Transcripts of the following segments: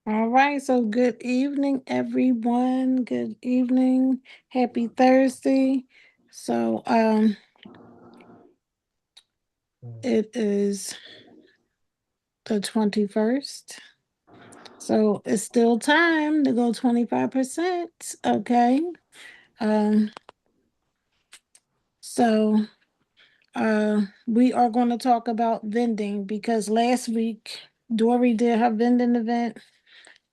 All right, so good evening, everyone. Good evening. Happy Thursday. So, it is the 21st. So it's still time to go 25%. Okay. Um, so we are going to talk about vending because last week Dory did her vending event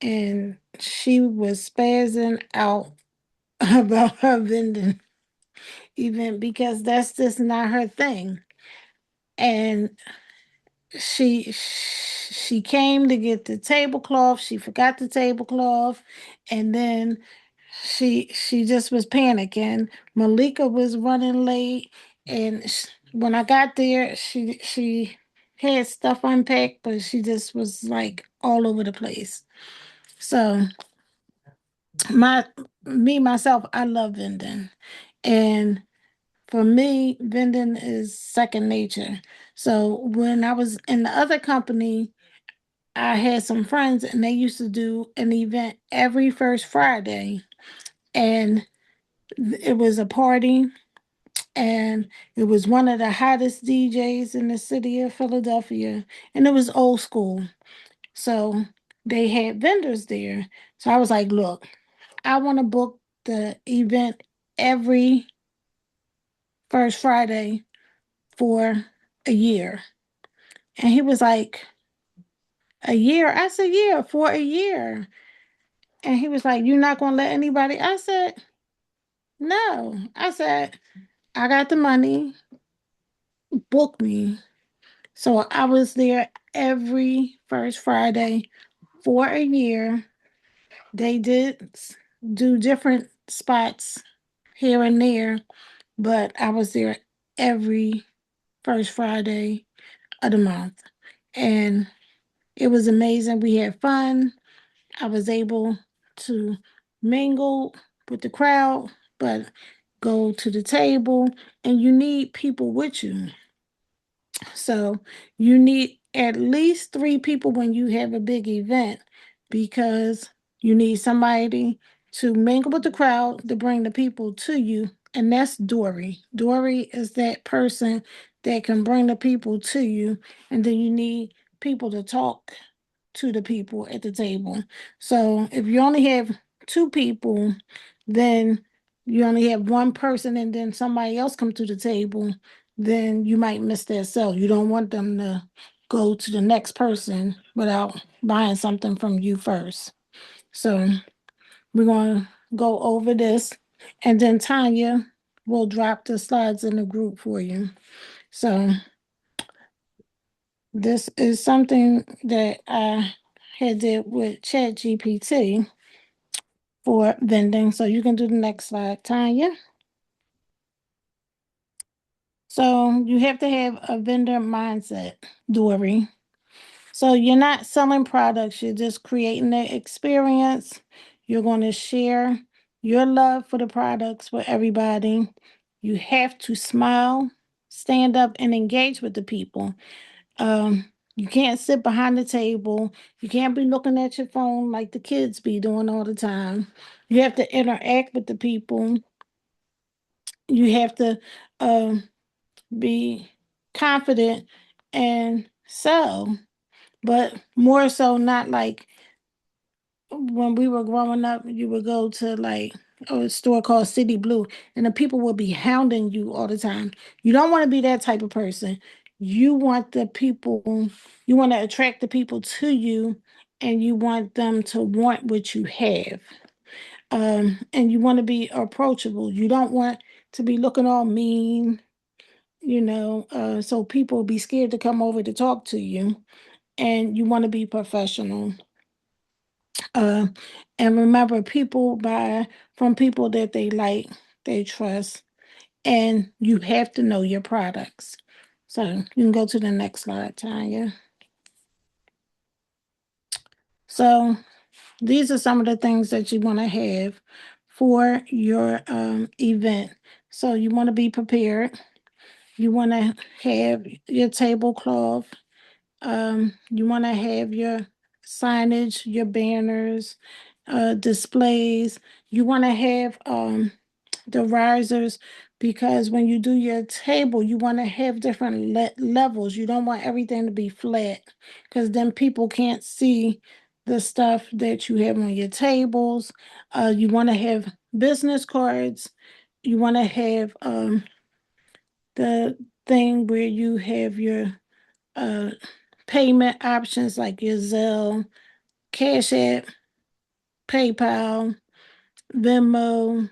and she was spazzing out about her vending event because that's just not her thing. And she came to get the tablecloth. She forgot the tablecloth, and then she just was panicking. Malika was running late, and when I got there, she had stuff unpacked, but she just was like all over the place. So my me myself, I love vending, and for me, vending is second nature. So when I was in the other company, I had some friends and they used to do an event every first Friday. And it was a party and it was one of the hottest DJs in the city of Philadelphia. And it was old school. So they had vendors there. So I was like, look, I want to book the event every first Friday for a year. And he was like, a year? I said, yeah, for a year. And he was like, you're not going to let anybody? I said, no. I said, I got the money, book me. So I was there every first Friday for a year. They did do different spots here and there, but I was there every first Friday of the month. And it was amazing. We had fun. I was able to mingle with the crowd, but go to the table, and you need people with you. So you need at least three people when you have a big event because you need somebody to mingle with the crowd to bring the people to you. And that's Dory. Dory is that person that can bring the people to you. And then you need people to talk to the people at the table. So if you only have two people, then you only have one person and then somebody else come to the table, then you might miss that sale. You don't want them to go to the next person without buying something from you first. So we're going to go over this and then Tanya will drop the slides in the group for you. So this is something that I had did with Chat GPT for vending. So you can do the next slide, Tanya. So you have to have a vendor mindset, Dory. So you're not selling products, you're just creating the experience. You're going to share your love for the products with everybody. You have to smile, stand up, and engage with the people. You can't sit behind the table. You can't be looking at your phone like the kids be doing all the time. You have to interact with the people. You have to um, be confident and sell, but more so not like when we were growing up, you would go to like a store called City Blue, and the people would be hounding you all the time. You don't want to be that type of person. You want the people, you want to attract the people to you, and you want them to want what you have. And you want to be approachable. You don't want to be looking all mean, so people will be scared to come over to talk to you. And you want to be professional. Uh, and remember, people buy from people that they like, they trust, and you have to know your products. So you can go to the next slide, Tanya. So these are some of the things that you want to have for your event. So you want to be prepared. You want to have your tablecloth. You want to have your signage, your banners, displays. You want to have the risers because when you do your table, you want to have different levels. You don't want everything to be flat because then people can't see the stuff that you have on your tables. You want to have business cards. You want to have the thing where you have your uh, payment options like your Zelle, Cash App, PayPal, Venmo,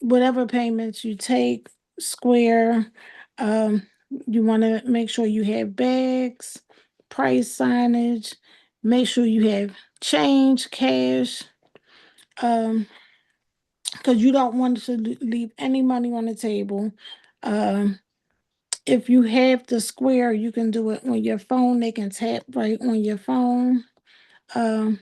whatever payments you take, Square. Um, you want to make sure you have bags, price signage, make sure you have change, cash, because you don't want to leave any money on the table. Um, if you have the Square, you can do it on your phone. They can tap right on your phone. Um,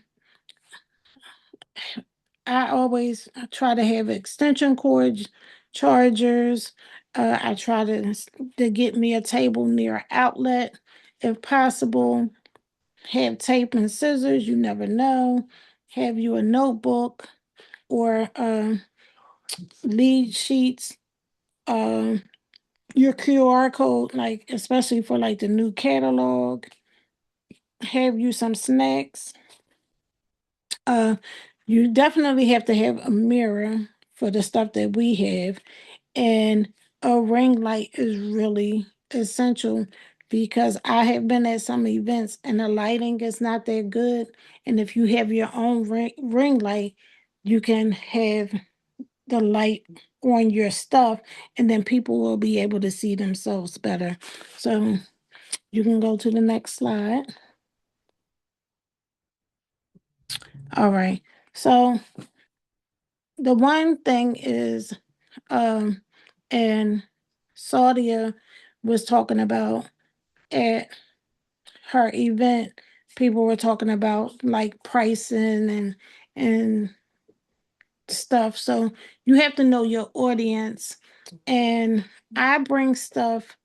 I always try to have extension cords, chargers. I try to get me a table near an outlet if possible. Have tape and scissors, you never know. Have you a notebook or lead sheets. Um, your QR code, like especially for like the new catalog. Have you some snacks. Uh, you definitely have to have a mirror for the stuff that we have. And a ring light is really essential because I have been at some events and the lighting is not that good. And if you have your own ring light, you can have the light on your stuff and then people will be able to see themselves better. So you can go to the next slide. All right. So the one thing is, um, and Saudia was talking about at her event, people were talking about like pricing and stuff. So you have to know your audience. And I bring stuff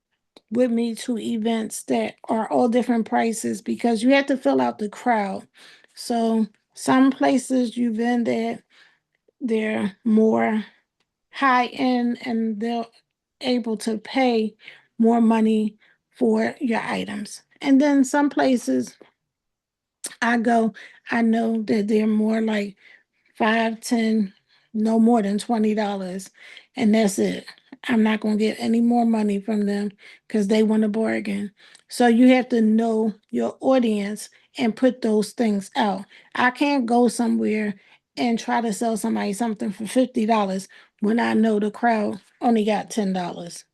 with me to events that are all different prices because you have to fill out the crowd. So some places you've been there, they're more high end and they're able to pay more money for your items. And then some places I go, I know that they're more like 5, 10, no more than $20. And that's it. I'm not going to get any more money from them because they want to bargain. So you have to know your audience and put those things out. I can't go somewhere and try to sell somebody something for $50 when I know the crowd only got $10.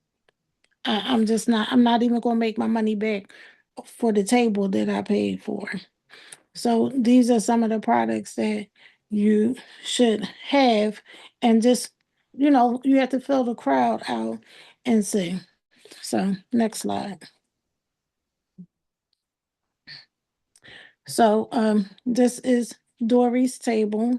I'm not even going to make my money back for the table that I paid for. So these are some of the products that you should have, and just you have to fill the crowd out and see. So next slide. So this is Dory's table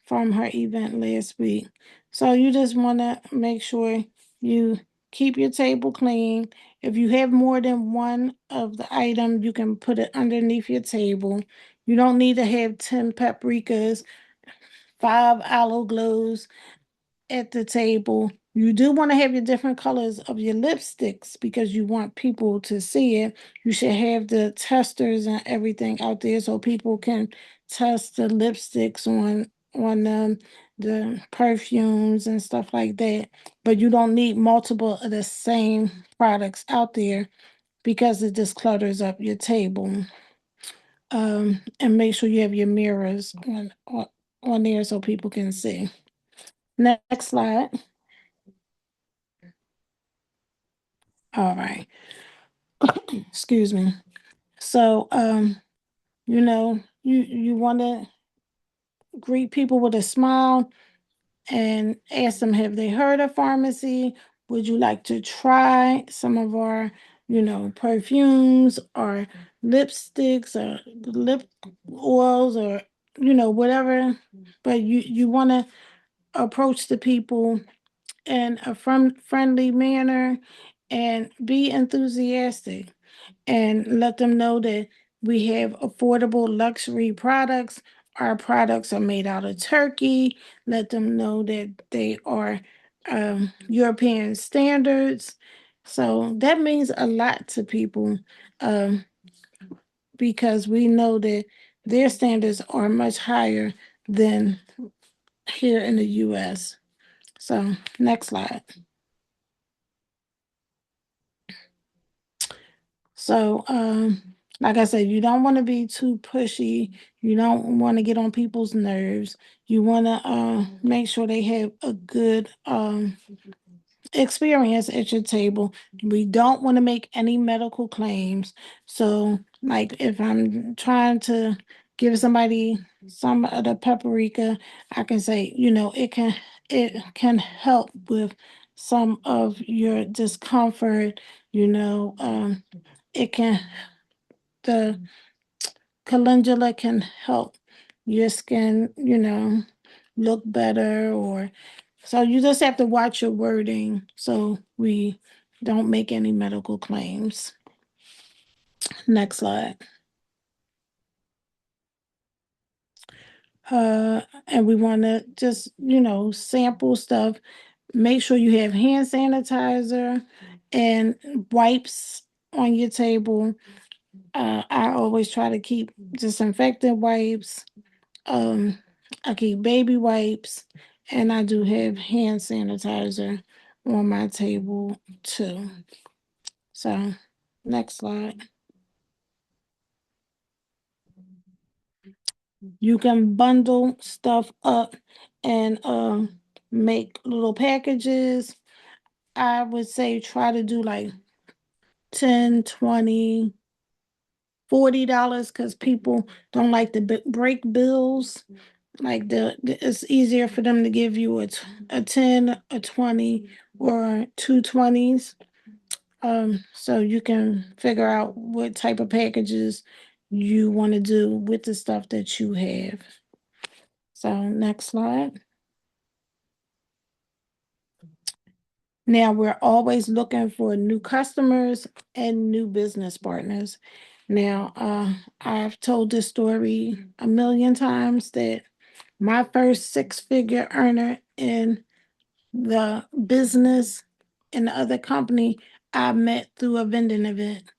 from her event last week. So you just want to make sure you keep your table clean. If you have more than one of the item, you can put it underneath your table. You don't need to have 10 paprikas, 5 aloe glows at the table. You do want to have your different colors of your lipsticks because you want people to see it. You should have the testers and everything out there so people can test the lipsticks on the perfumes and stuff like that. But you don't need multiple of the same products out there because it just clutters up your table. And make sure you have your mirrors on there so people can see. Next slide. All right. Excuse me. So, you want to greet people with a smile and ask them, have they heard of Farmasi? Would you like to try some of our, perfumes or lipsticks or lip oils or, whatever. But you want to approach the people in a friendly manner and be enthusiastic and let them know that We have affordable luxury products. Our products are made out of turkey. Let them know that they are European standards. So that means a lot to people um, because we know that their standards are much higher than here in the US. So, next slide. So, like I said, you don't want to be too pushy. You don't want to get on people's nerves. You want to make sure they have a good experience at your table. We don't want to make any medical claims. So, like if I'm trying to give somebody some of the paprika, I can say, it can help with some of your discomfort, it can the calendula can help your skin, look better or so you just have to watch your wording so we don't make any medical claims. Next slide. And we want to just, sample stuff. Make sure you have hand sanitizer and wipes on your table. I always try to keep disinfectant wipes. Um, I keep baby wipes, and I do have hand sanitizer on my table too. So, next slide. You can bundle stuff up and make little packages. I would say try to do like 10, 20, $40 because people don't like to break bills. Like it's easier for them to give you a 10, a 20, or two 20s. So you can figure out what type of packages you want to do with the stuff that you have. So next slide. Now we're always looking for new customers and new business partners. Now, I've told this story a million times that my first six-figure earner in the business in the other company I met through a vending event.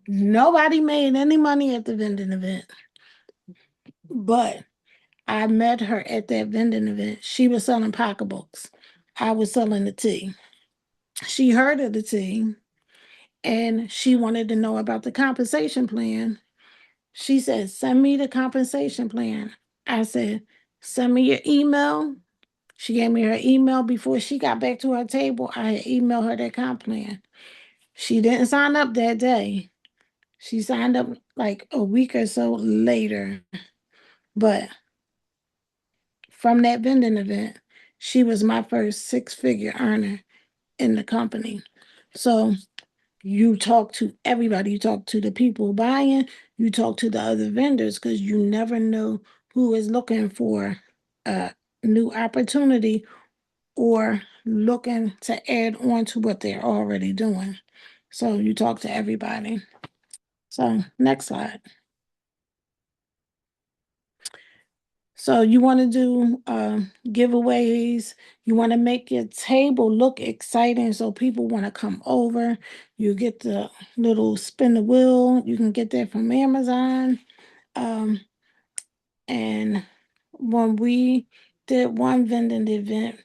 Nobody made any money at the vending event, but I met her at that vending event. She was selling pocketbooks. I was selling the tea. She heard of the tea and she wanted to know about the compensation plan. She said, "Send me the compensation plan." I said, "Send me your email." She gave me her email before she got back to her table. I had emailed her that comp plan. She didn't sign up that day. She signed up like a week or so later. But from that vending event, she was my first six-figure earner in the company. So you talk to everybody. You talk to the people buying, you talk to the other vendors because you never know who is looking for a new opportunity or looking to add on to what they're already doing. So you talk to everybody. So next slide. So you want to do giveaways. You want to make your table look exciting so people want to come over. You get the little spin the wheel. You can get that from Amazon. Um, and when we did one vending event,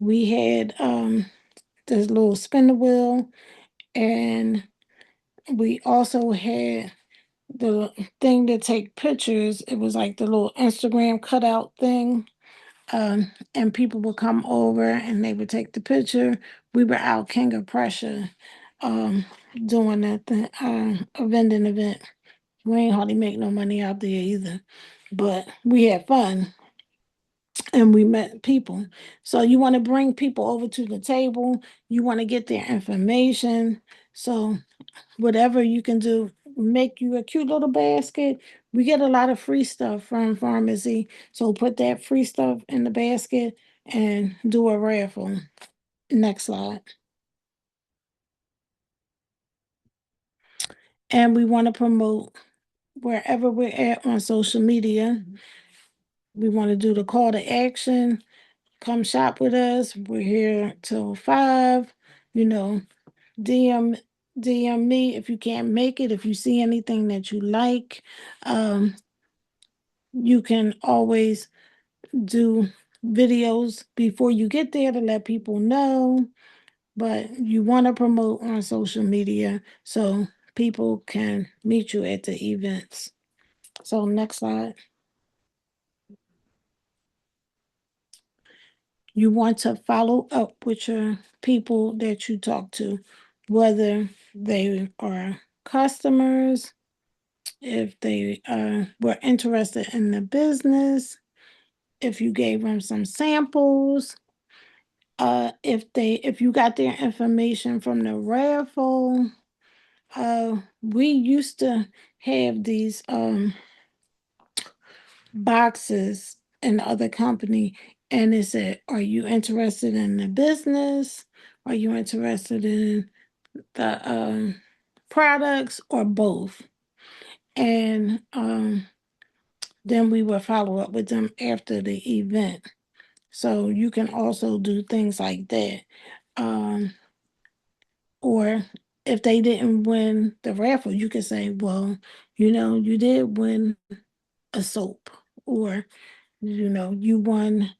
we had this little spin the wheel, and we also had the thing to take pictures. It was like the little Instagram cutout thing. And people would come over and they would take the picture. We were out King of Prussia um, doing a vending event. We ain't hardly make no money out there either, but we had fun and we met people. So you want to bring people over to the table. You want to get their information. So whatever you can do, make you a cute little basket. We get a lot of free stuff from Farmasi. So put that free stuff in the basket and do a raffle. Next slide. And we want to promote wherever we're at on social media. We want to do the call to action. Come shop with us. We're here till 5. You know, DM DM me if you can't make it. If you see anything that you like, um, you can always do videos before you get there to let people know. But you want to promote on social media so people can meet you at the events. So next slide. You want to follow up with your people that you talk to, whether they are customers, if they were interested in the business, if you gave them some samples, if you got their information from the raffle. We used to have these boxes in the other company, and it said, "Are you interested in the business? Are you interested in the products, or both?" And then we would follow up with them after the event. So you can also do things like that. Um, or if they didn't win the raffle, you could say, "Well, you did win a soap," or, "You won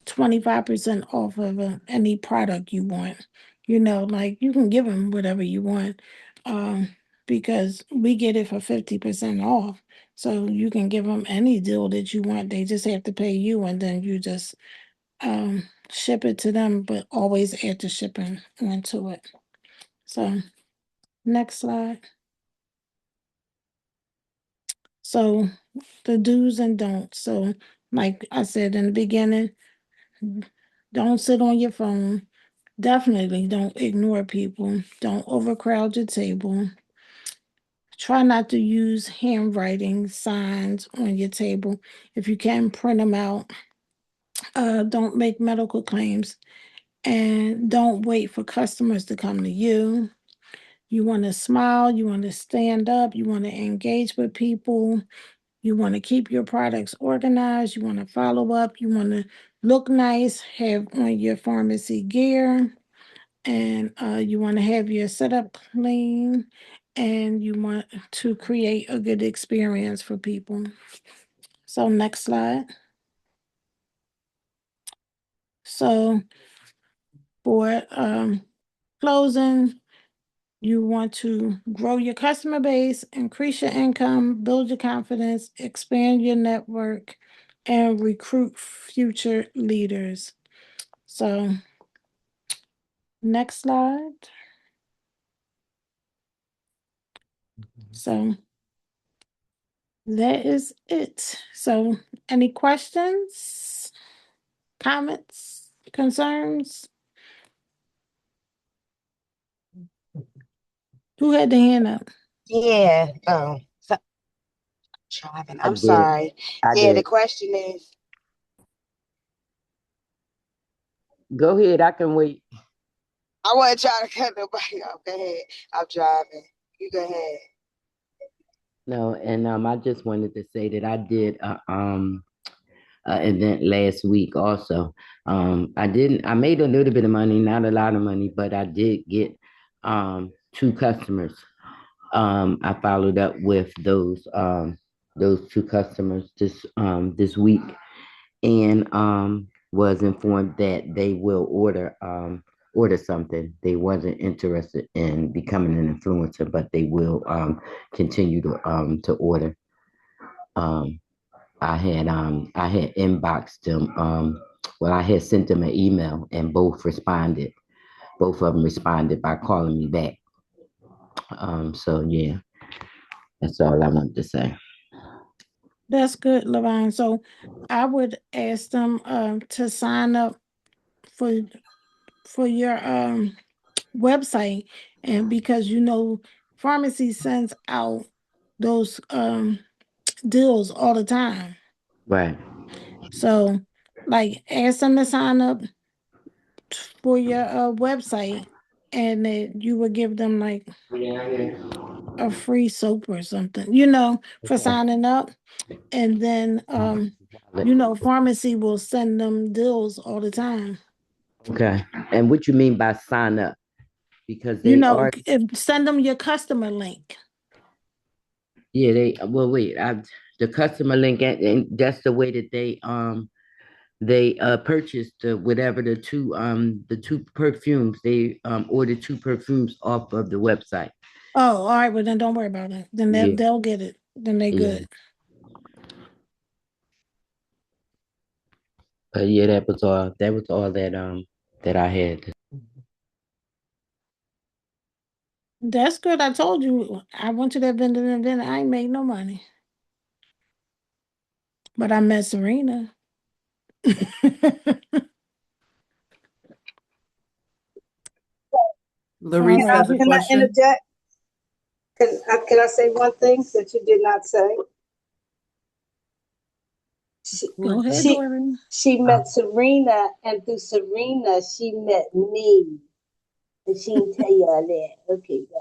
25% off of any product you want." Like, you can give them whatever you want, um, because we get it for 50% off. So you can give them any deal that you want. They just have to pay you, and then you just ship it to them, but always add the shipping onto it. So next slide. So the do's and don'ts. So, like I said in the beginning, don't sit on your phone. Definitely don't ignore people. Don't overcrowd your table. Try not to use handwriting signs on your table. If you can, print them out. Don't make medical claims. And don't wait for customers to come to you. You want to smile. You want to stand up. You want to engage with people. You want to keep your products organized. You want to follow up. You want to look nice, have on your pharmacy gear, and you want to have your setup clean, and you want to create a good experience for people. So next slide. So for closing, you want to grow your customer base, increase your income, build your confidence, expand your network, and recruit future leaders. So next slide. So that is it. So any questions, comments, concerns? Who had the hand up? Yeah. Driving. I I'm did. sorry. I Yeah, the did. question is, Go ahead. I can wait. I wasn't trying to cut nobody off. Go ahead. I'm driving. You go ahead. No, and I just wanted to say that I did a event last week also. I made a little bit of money, not a lot of money, but I did get two customers. I followed up with those two customers this week, and was informed that they will order something. They wasn't interested in becoming an influencer, but they will continue to order. Um, I had inboxed them. Well, I had sent them an email, and both responded. Both of them responded by calling me back. So yeah, that's all I wanted to say. That's good, Levine. So I would ask them to sign up for your website, and because pharmacy sends out those deals all the time. Right. So, like, ask them to sign up for your website, and that you would give them like a free soap or something, for Okay. signing up. And then Farmasi will send them deals all the time. Okay. And what you mean by sign up? Because they are, Send them your customer link. yeah, well, wait, the customer link, and that's the way that they purchased whatever the two perfumes. They ordered two perfumes off of the website. Oh, all right. Well, then don't worry about it. Then Yeah, they'll get it. Then they yeah. good. Yeah, that was all that I had. That's good. I told you I went to that vendor and then I ain't made no money. But I met Serena. All Larice right. has a Can I question. interject? Can I say one thing that you did not say? She Go ahead, she, Dorian. she met Serena, and through Serena, she met me. And she didn't tell you all that. Okay, bye.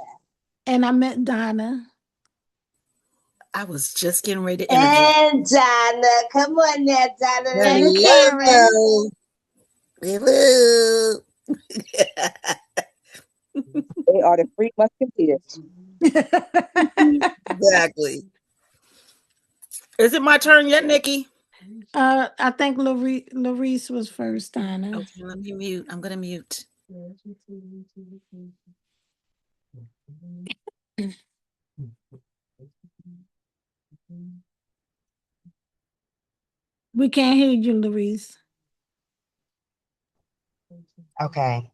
And I met Donna. I was just getting ready to interject. And Donna, come on now, Donna. And Karen. Hello. Hello. They are the three musketeers. Exactly. Is it my turn yet, Nikki? I think Larice was first, Donna. Okay, let me mute. I'm gonna mute. We can't hear you, Larice. Okay.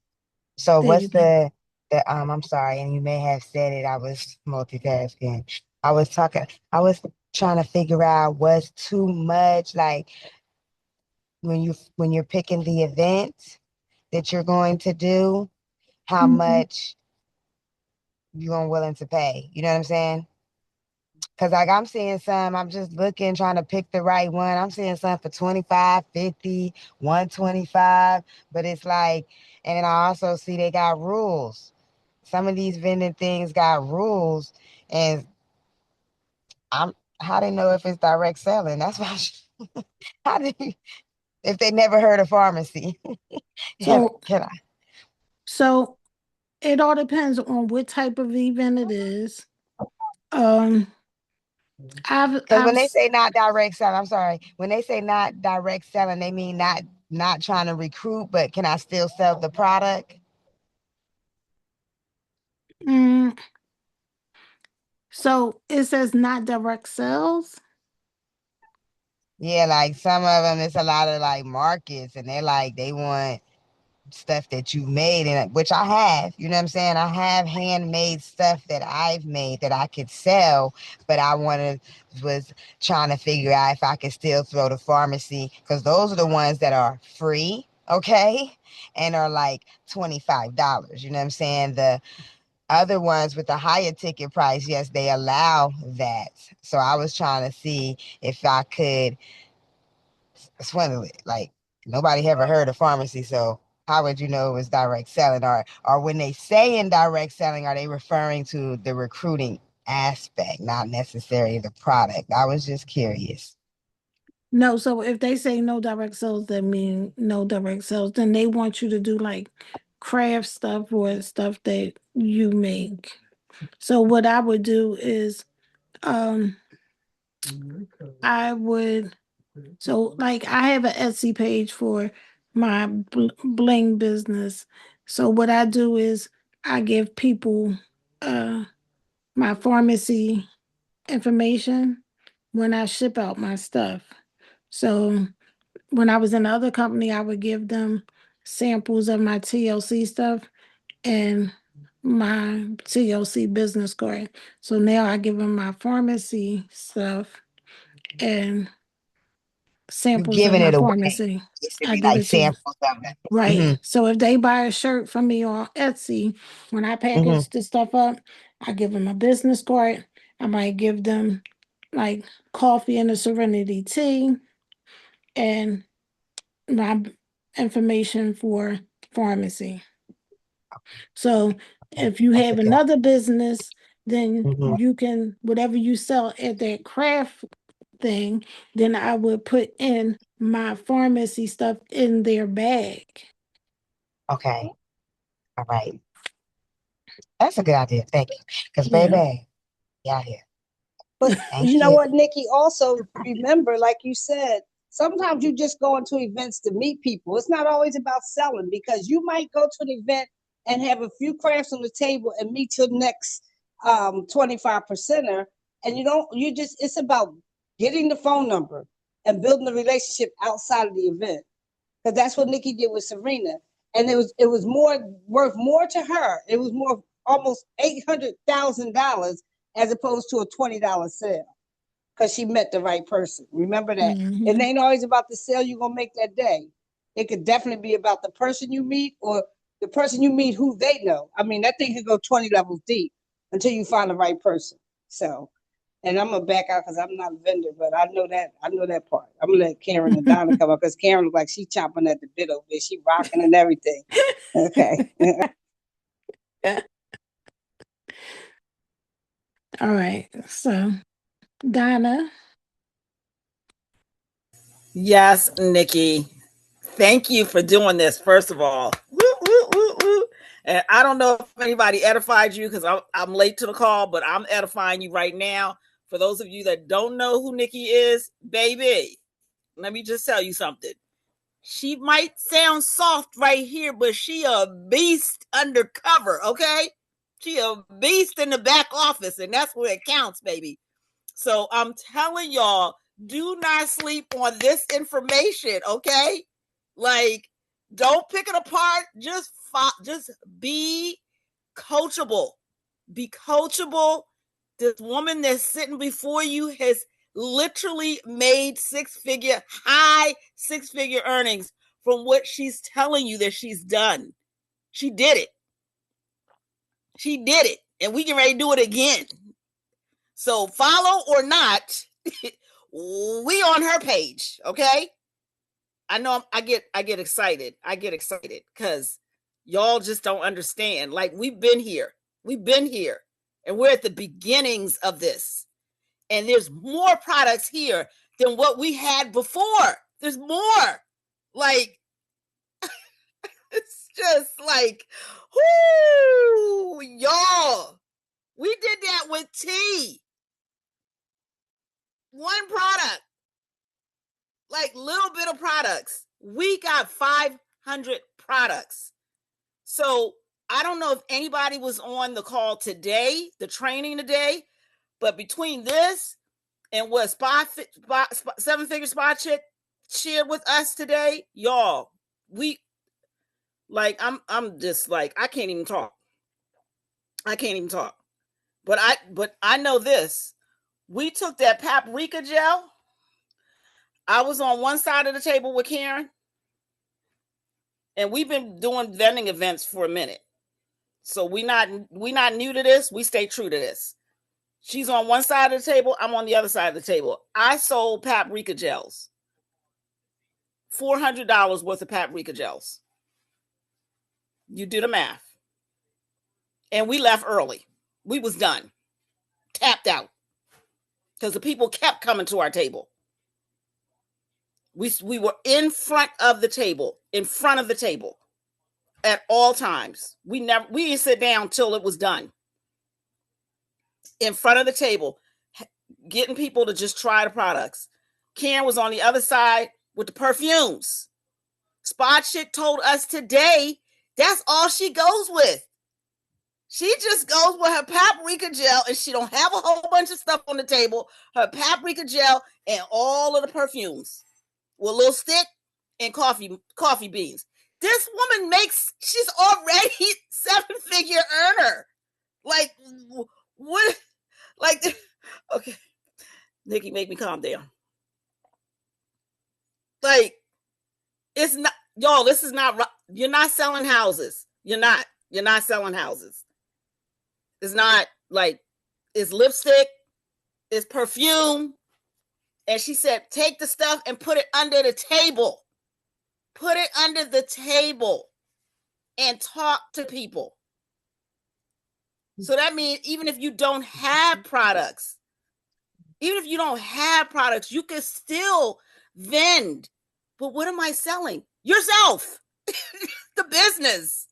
So There what's you go. the I'm sorry, and you may have said it, I was multitasking. I was trying to figure out what's too much, like when you're picking the event that you're going to do, how Mhm. much you're willing to pay. You know what I'm saying? Because like I'm seeing some, I'm just looking, trying to pick the right one. I'm seeing some for 25, 50, 125, but it's like, and I also see they got rules. Some of these vending things got rules, and I'm how they know if it's direct selling. That's why how do you, if they never heard of pharmacy. can, So, can I? so it all depends on what type of event it is. Um, I've Because I've when they say not direct selling, I'm sorry. When they say not direct selling, they mean not trying to recruit, but can I still sell the product? mm, so it says not direct sales. Yeah, like some of them, it's a lot of like markets, and they're like they want stuff that you made, and which I have. You know what I'm saying? I have handmade stuff that I've made that I could sell, but I wanted was trying to figure out if I could still throw the pharmacy because those are the ones that are free, okay, and are like $25. You know what I'm saying? The other ones with the higher ticket price, yes, they allow that. So I was trying to see if I could swindle it. Like nobody ever heard of pharmacy, so how would you know it was direct selling? Or when they say in direct selling, are they referring to the recruiting aspect, not necessarily the product? I was just curious. No, so if they say no direct sales, that mean no direct sales. Then they want you to do like craft stuff or stuff that you make. So what I would do is, um, I would so like I have an Etsy page for my bling business. So what I do is I give people uh my pharmacy information when I ship out my stuff. So when I was in the other company, I would give them samples of my TLC stuff and my TLC business card. So now I give them my pharmacy stuff and You samples of giving my it away. pharmacy. It should I be give like it to you. samples of it. Right. Hmm. So if they buy a shirt from me on Etsy, when I Hmm. package the stuff up, I give them a business card. I might give them like coffee and a serenity tea and my information for pharmacy. So if you That's a have good. another business then you can, whatever you sell at that craft thing, then I would put in my pharmacy stuff in their bag. Okay. All right. That's a good idea. Thank you. Because, Yeah. baby, yeah, here. But Thank you know you. what, Nikki? Also, remember, like you said, sometimes you just go into events to meet people. It's not always about selling, because you might go to an event and have a few crafts on the table and meet your next 25%er. And it's about getting the phone number and building a relationship outside of the event. Because that's what Nikki did with Serena. And it was more worth more to her. It was more, almost $800,000 as opposed to a $20 sale, because she met the right person. Remember that. It ain't always about the sale you're going to make that day. It could definitely be about the person you meet, or the person you meet who they know. I mean, that thing could go 20 levels deep until you find the right person. So, and I'm going to back out because I'm not a vendor, but I know that part. I'm going to let Karen and Donna come up, because Karen looks like she's chomping at the bit over there. She rocking and everything. Okay. All right. So, Donna. Yes, Nikki. Thank you for doing this, first of all. Woo, woo, woo, woo. And I don't know if anybody edified you, because I'm late to the call, but I'm edifying you right now. For those of you that don't know who Nikki is, baby, let me just tell you something. She might sound soft right here, but she a beast undercover, okay? She a beast in the back office, and that's where it counts, baby. So I'm telling y'all, do not sleep on this information, okay? Like, don't pick it apart. Just be coachable. Be coachable. This woman that's sitting before you has literally made high six-figure earnings from what she's telling you that she's done. She did it. She did it. And we can ready to do it again. So follow or not, we on her page, okay? I know I get excited. I get excited because y'all just don't understand. Like, we've been here. And we're at the beginnings of this. And there's more products here than what we had before. There's more. Like, it's just like, whoo, y'all. We did that with tea. One product. Like, little bit of products. We got 500 products. So I don't know if anybody was on the call today, the training today, but between this and what Seven-Figure Spot Chick shared with us today, y'all, I'm just like, I can't even talk. But I know this. We took that paprika gel. I was on one side of the table with Karen, and we've been doing vending events for a minute. So we not new to this. We stay true to this. She's on one side of the table. I'm on the other side of the table. I sold paprika gels. $400 worth of paprika gels. You do the math. And we left early. We was done. Tapped out. Because the people kept coming to our table. We were in front of the table. At all times. We didn't sit down till it was done. In front of the table, getting people to just try the products. Karen was on the other side with the perfumes. Spot Chick told us today that's all she goes with. She just goes with her paprika gel, and she don't have a whole bunch of stuff on the table. Her paprika gel and all of the perfumes with a little stick and coffee beans. This woman she's already 7-figure earner. Like, what? Like, okay, Nikki, make me calm down. Like, it's not, y'all, this is not, you're not selling houses. You're not selling houses. It's not like, it's lipstick, it's perfume. And she said, take the stuff and put it under the table. Put it under the table and talk to people. So that means even if you don't have products, you can still vend. But what am I selling? Yourself, the business,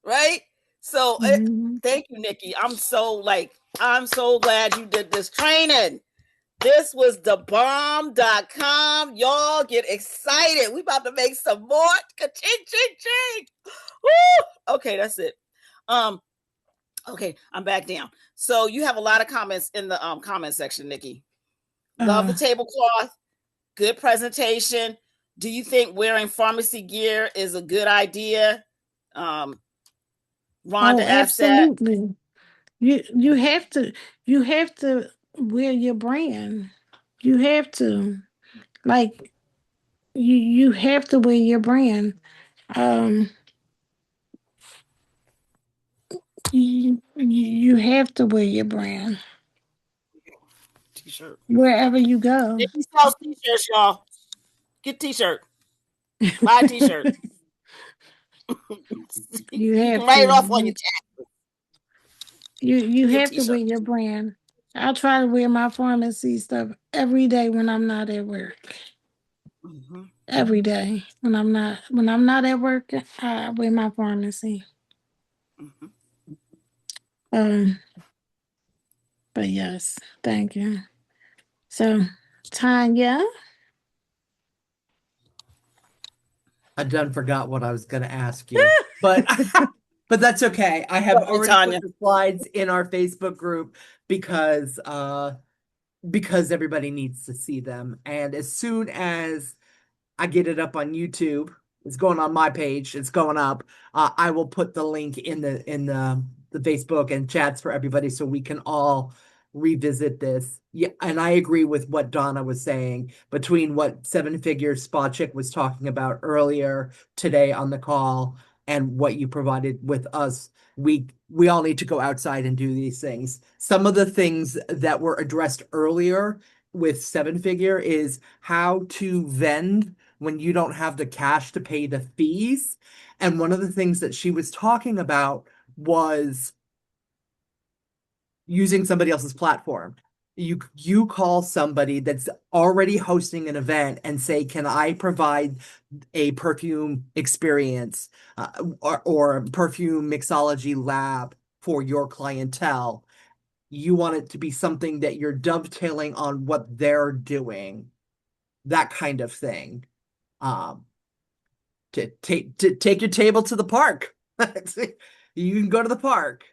right? So thank you, Nikki. I'm so glad you did this training. This was thebomb.com. Y'all get excited. We about to make some more. Ka-ching. Woo! Okay, that's it. Okay, I'm back down. So you have a lot of comments in the comment section, Nikki. Love the tablecloth. Good presentation. Do you think wearing pharmacy gear is a good idea? Rhonda asked that. Absolutely. You have to wear your brand. You have to. Like you have to wear your brand. You have to wear your brand T-shirt. wherever you go. Nikki sells t-shirts, y'all. Get t-shirt. Buy a t-shirt. You You have can write it off on to. your tax. You Get have to wear t-shirt. your brand. I try to wear my pharmacy stuff every day when I'm not at work. Every day when I'm not at work, I wear my pharmacy. But yes, thank you. So, Tanya. I done forgot what I was going to ask you, but but that's okay. I have already put the slides in our Facebook group because everybody needs to see them, and as soon as I get it up on YouTube, it's going on my page. It's going up. I will put the link in the Facebook and chats for everybody so we can all revisit this. Yeah, and I agree with what Donna was saying between what Seven Figure Spa Chick was talking about earlier today on the call and what you provided with us. We all need to go outside and do these things. Some of the things that were addressed earlier with Seven Figure is how to vend when you don't have the cash to pay the fees. And one of the things that she was talking about was using somebody else's platform. You call somebody that's already hosting an event and say, can I provide a perfume experience or a perfume mixology lab for your clientele? You want it to be something that you're dovetailing on what they're doing, that kind of thing. To take your table to the park. You can go to the park.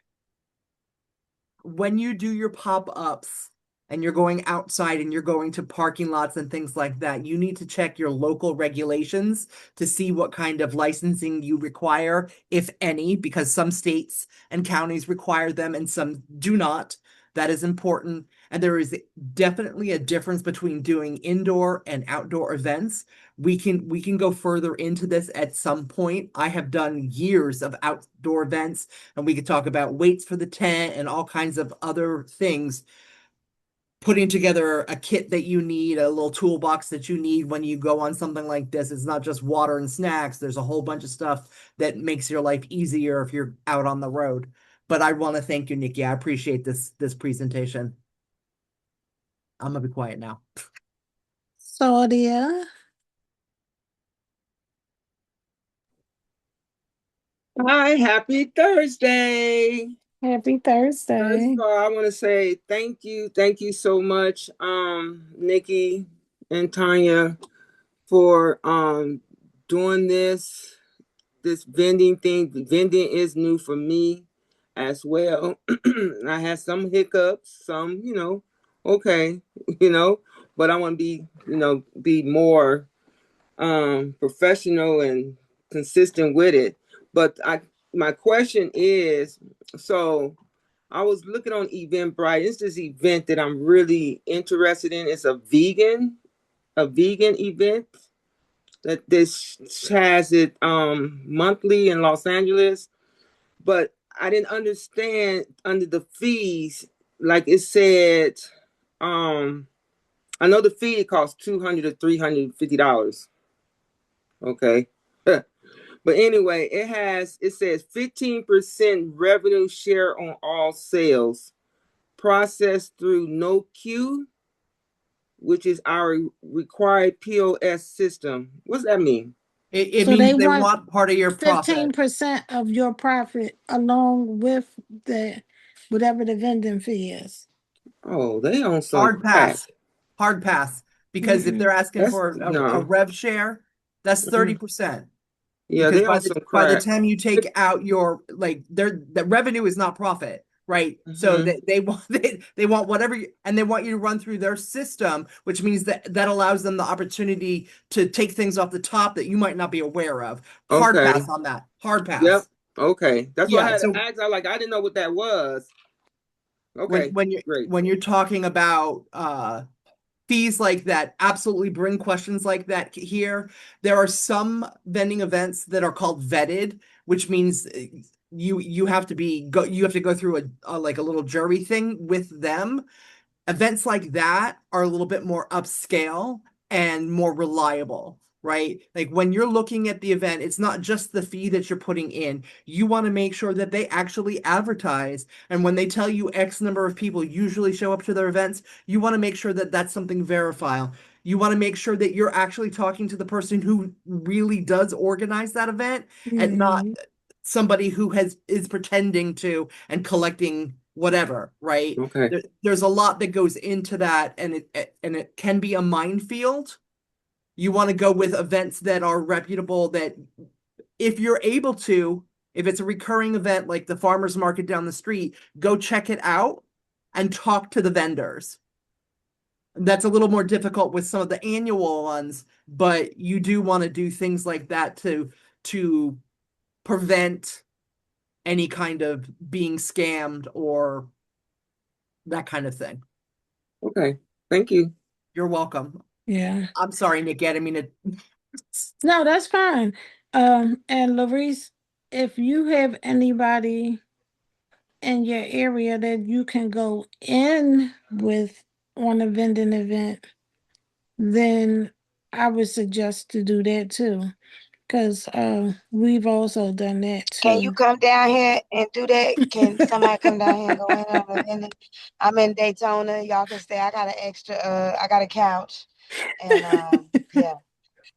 When you do your pop-ups and you're going outside and you're going to parking lots and things like that, you need to check your local regulations to see what kind of licensing you require, if any, because some states and counties require them and some do not. That is important. And there is definitely a difference between doing indoor and outdoor events. We can go further into this at some point. I have done years of outdoor events, and we could talk about weights for the tent and all kinds of other things. Putting together a kit that you need, a little toolbox that you need when you go on something like this. It's not just water and snacks. There's a whole bunch of stuff that makes your life easier if you're out on the road. But I want to thank you, Nikki. I appreciate this presentation. I'm gonna be quiet now. Claudia. Hi, happy Thursday. Happy First Thursday. of all, I want to say thank you. Thank you so much, Nikki and Tanya, for doing this vending thing. Vending is new for me as well. I had some hiccups, some, okay, but I want to be more professional and consistent with it. But my question is, so I was looking on Eventbrite. It's this event that I'm really interested in. It's a vegan event that this has it monthly in Los Angeles. But I didn't understand under the fees, like it said, I know the fee costs $200 to $350. Okay. But anyway, it says 15% revenue share on all sales processed through no queue, which is our required POS system. What's that mean? It So they means they want want part of your profit. 15% of your profit along with the whatever the vending fee is. Oh, they on some Hard crack. pass. Hard pass. Because if Mm-mm. they're asking That's for a no. rev share, that's 30%. Yeah, Because they on some by the crack. time you take out your like the revenue is not profit, right? So Mm-hmm. they want they want whatever and they want you to run through their system, which means that allows them the opportunity to take things off the top that you might not be aware of. Hard Okay. pass on that. Hard Yep. pass. Okay. That's what I Yeah. had to So ask. I didn't know what that was. Okay. Great. when you're talking about fees like that, absolutely bring questions like that here. There are some vending events that are called vetted, which means you have to you have to go through a like a little jury thing with them. Events like that are a little bit more upscale and more reliable, right? Like when you're looking at the event, it's not just the fee that you're putting in. You want to make sure that they actually advertise. And when they tell you X number of people usually show up to their events, you want to make sure that that's something verifiable. You want to make sure that you're actually talking to the person who really does organize that event and not Mm-hmm. somebody who is pretending to and collecting whatever, right? Okay. There's a lot that goes into that, and it can be a minefield. You want to go with events that are reputable, that if you're able to, if it's a recurring event like the farmers market down the street, go check it out and talk to the vendors. That's a little more difficult with some of the annual ones, but you do want to do things like that to prevent any kind of being scammed or that kind of thing. Okay. Thank you. You're welcome. Yeah. I'm sorry, Nikki. I didn't mean to. No, that's fine. And Larice, if you have anybody in your area that you can go in with on a vending event, then I would suggest to do that too. Because we've also done that Can you too. come down here and do that? Can somebody come down here and go in on a vending? I'm in Daytona. Y'all can stay. I got an extra. I got a couch, and yeah.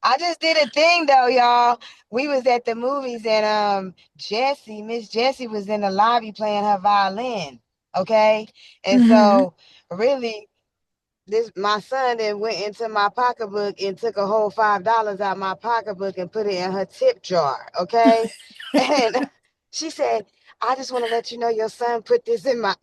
I just did a thing though, y'all. We was at the movies and Miss Jessie was in the lobby playing her violin. Okay. And Mm-hmm. so really this my son then went into my pocketbook and took a whole $5 out my pocketbook and put it in her tip jar. Okay. And she said, I just want to let you know your son put this in my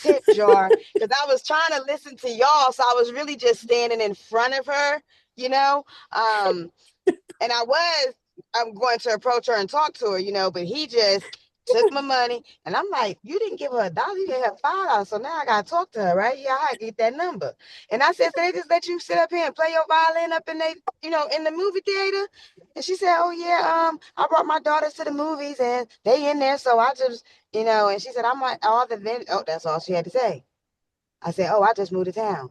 tip jar because I was trying to listen to y'all. So I was really just standing in front of her, you know. And I'm going to approach her and talk to her, but he just took my money. And I'm like, you didn't give her $1, you gave her $5. So now I gotta talk to her, right? Yeah, I gotta get that number. And I said, so they just let you sit up here and play your violin up in in the movie theater? And she said, oh yeah, I brought my daughters to the movies and they in there. So I just, and she said, I'm like all the oh, that's all she had to say. I said, oh, I just moved to town.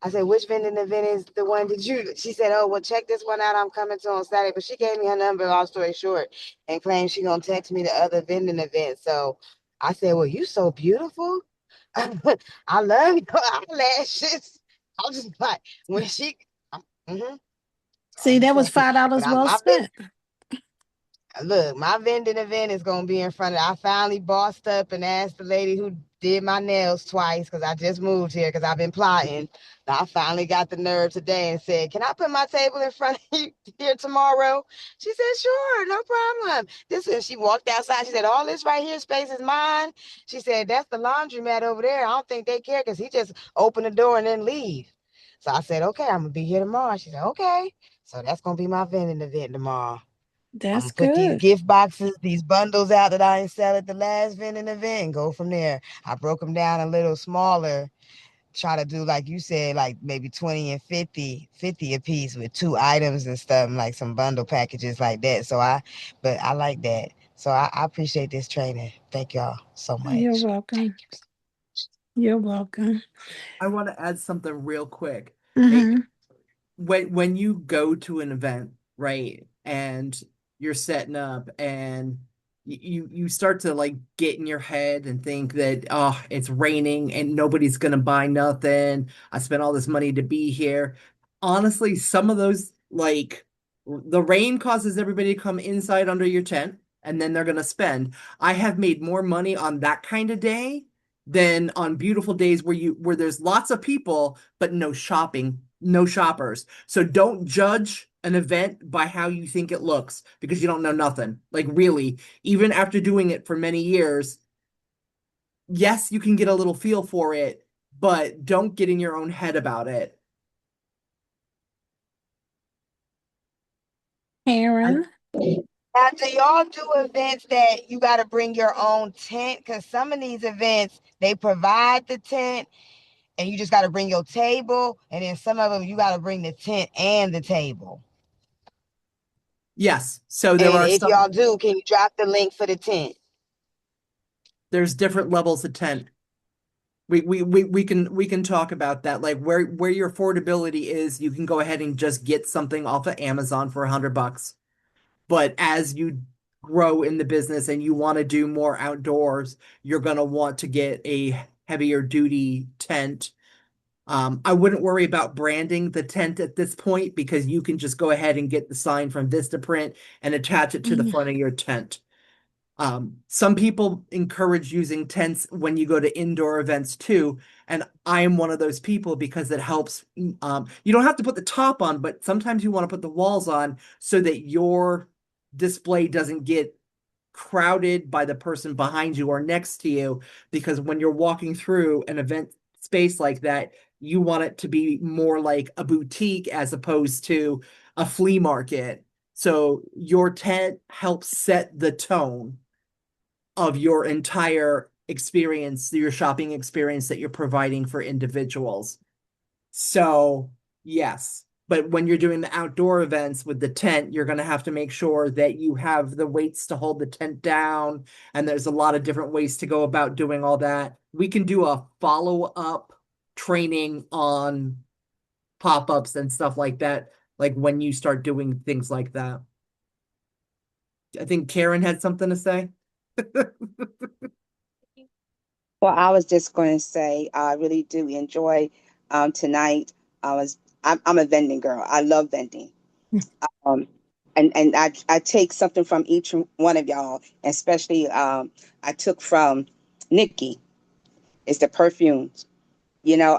I said, which vending event is the one did you? She said, oh, well, check this one out. I'm coming to on Saturday. But she gave me her number, long story short, and claimed she gonna text me the other vending event. So I said, well, you so beautiful. I love your eyelashes. I was just like, when she, mm-hmm, See, that was but $5 well I've been spent. look, my vending event is gonna be in front of. I finally bossed up and asked the lady who did my nails twice because I just moved here because I've been plotting. I finally got the nerve today and said, "Can I put my table in front of you here tomorrow?" She said, "Sure, no problem." This and she walked outside. She said, "All this right here space is mine." She said, "That's the laundromat over there. I don't think they care because he just opened the door and then leave." So I said, "Okay, I'm gonna be here tomorrow." She said, "Okay." So that's gonna be my vending event tomorrow. I'm That's gonna put these good. gift boxes, these bundles out that I didn't sell at the last vending event and go from there. I broke them down a little smaller, try to do like you said, like maybe 20 and 50 a piece with 2 items and stuff, like some bundle packages like that. But I like that. So I appreciate this training. Thank y'all so You're much. welcome. You're welcome. I want to add something real quick. Like Mm-hmm. when you go to an event, right? And you're setting up, and you start to like get in your head and think that, oh, it's raining and nobody's gonna buy nothing. I spent all this money to be here. Honestly, some of those, like, the rain causes everybody to come inside under your tent, and then they're gonna spend. I have made more money on that kind of day than on beautiful days where there's lots of people but no shoppers. So don't judge an event by how you think it looks, because you don't know nothing. Like, really, even after doing it for many years, yes, you can get a little feel for it, but don't get in your own head about it. Karen. Now, do y'all do events that you got to bring your own tent? Because some of these events, they provide the tent and you just got to bring your table. And then some of them, you got to bring the tent and the table. Yes. So there And are if some, y'all do, can you drop the link for the tent? there's different levels of tent. We can talk about that. Like, where your affordability is, you can go ahead and just get something off of Amazon for $100. But as you grow in the business and you want to do more outdoors, you're going to want to get a heavier duty tent. I wouldn't worry about branding the tent at this point, because you can just go ahead and get the sign from Vistaprint and attach it to the front of your tent. Some people encourage using tents when you go to indoor events too, and I am one of those people, because it helps. You don't have to put the top on, but sometimes you want to put the walls on so that your display doesn't get crowded by the person behind you or next to you, because when you're walking through an event space like that, you want it to be more like a boutique as opposed to a flea market. So your tent helps set the tone of your entire experience, your shopping experience that you're providing for individuals. So, yes. But when you're doing the outdoor events with the tent, you're going to have to make sure that you have the weights to hold the tent down. And there's a lot of different ways to go about doing all that. We can do a follow-up training on pop-ups and stuff like that, like when you start doing things like that. I think Karen had something to say. Well, I was just going to say, I really do enjoy tonight. I'm a vending girl. I love vending. Um, and I take something from each one of y'all, especially I took from Nikki. It's the perfumes. You know,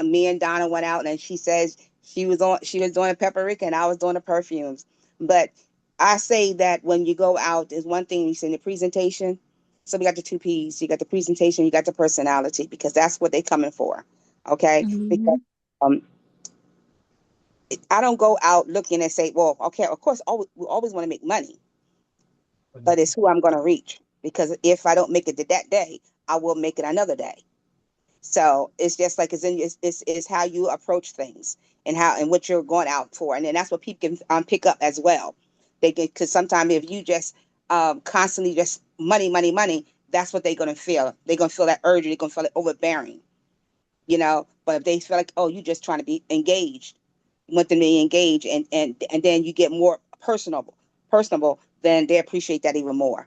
me and Donna went out, and she says she was doing paprika and I was doing the perfumes. But I say that when you go out, is one thing you say in the presentation. So we got the two P's. You got the presentation, you got the personality, because that's what they're coming for. Okay. Because um, I don't go out looking and say, well, okay, of course, we always want to make money, but it's who I'm going to reach. Because if I don't make it to that day, I will make it another day. So it's just like it's how you approach things, and what you're going out for, and then that's what people can pick up as well. They can, because sometimes if you just constantly just money, money, money, that's what they're gonna feel. They're gonna feel that urge. They're gonna feel it overbearing, you know. But if they feel like, oh, you're just trying to be engaged, you want them to be engaged, and then you get more personable, then they appreciate that even more.